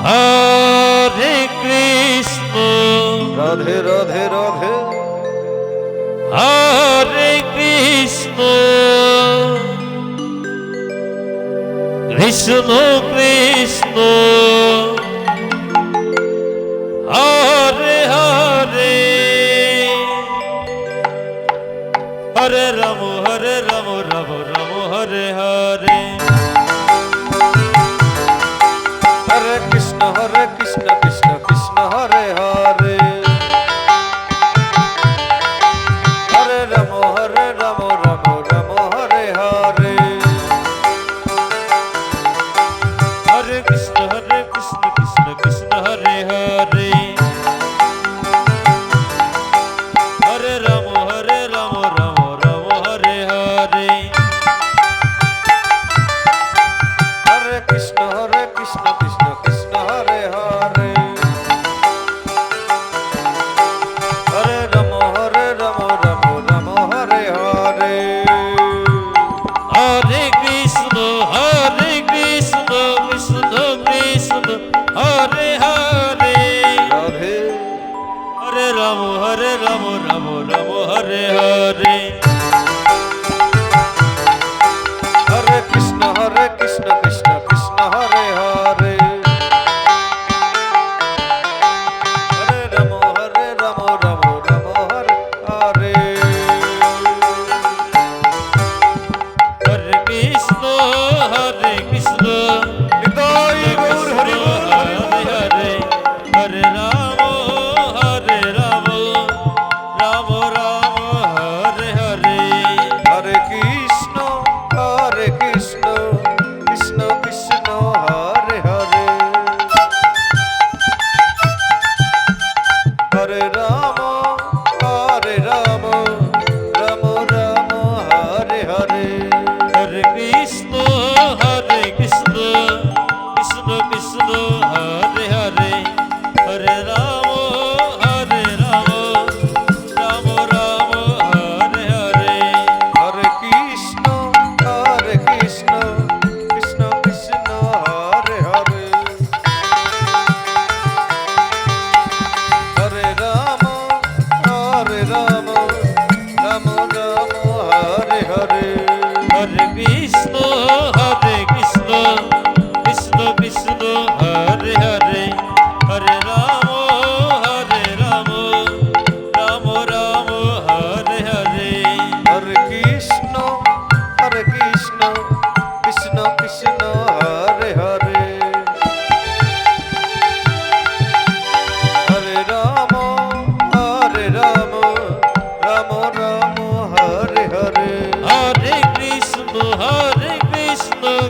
হরে Krishna Radhe Radhe Radhe হরে Krishna Krishna Krishna Hare Hare Hare Ram Ram Ram Hare Hare Hare Krishna Krishna Krishna Hare Hare Hare Ram Ram Ram Hare Hare Hare Krishna Krishna Krishna Hare Hare Hare Ram Ram Ram Hare Hare Hare Krishna Krishna Krishna Hare Hare Hare Ram Ram Hare Hare Hare Krishna Krishna Krishna Hare Hare Radhe হরে Ram Ram Hare Hare Hare Krishna Krishna Hare Hare Hare Ram Ram Hare Hare Hare Krishna হৃদয় Gour Hari বল Hari বল। Hare Hare Ram Ram Hare Hare Hare Krishna Krishna Krishna Hare Hare Hare Ram Ram Ram Hare Hare Hare Krishna Krishna Krishna Hare Hare Hare Ram Ram Hare Hare Hare Krishna Krishna Krishna Hare Hare Hare Ram Ram Hare Hare Hare Krishna Krishna Krishna Hare Hare Hare Ram Ram Hare Hare Hare Krishna Krishna Hare Hare Hare Ram Ram Hare Hare Hare Krishna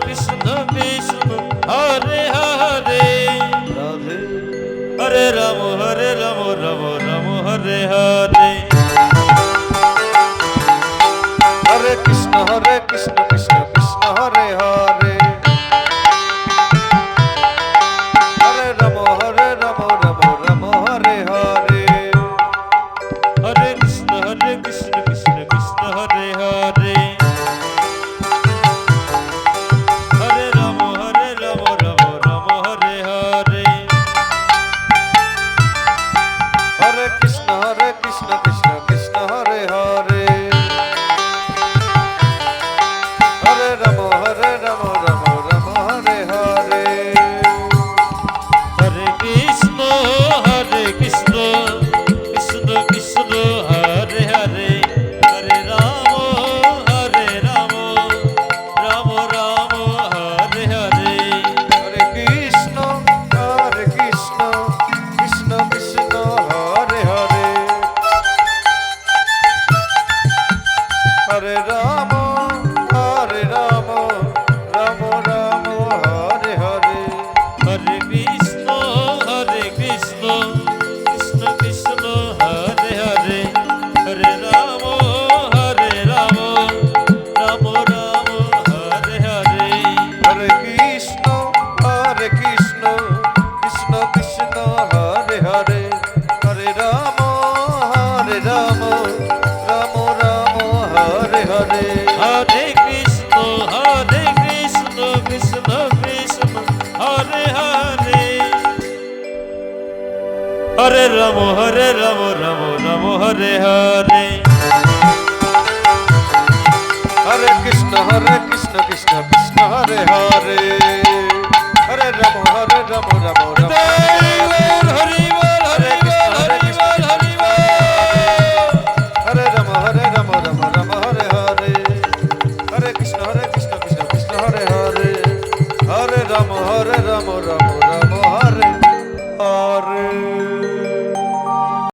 Krishna Krishna Hare Hare Radhe হরে Ram Hare Hare Hare Krishna Krishna Hare Hare Hare Ram Hare Hare Hare Krishna Krishna Hare Hare Hare Ram Ram Hare Hare Hare Krishna Krishna Hare Hare Hare Ram Ram Ram Hare Hare Hare Krishna Krishna Krishna Hare Hare Hare Ram Ram Ram Hari বল Hari বল Hari বল Hari বল হরে Ram Ram Hare Hare Hare Krishna Krishna Krishna Hare Hare Hare Ram Ram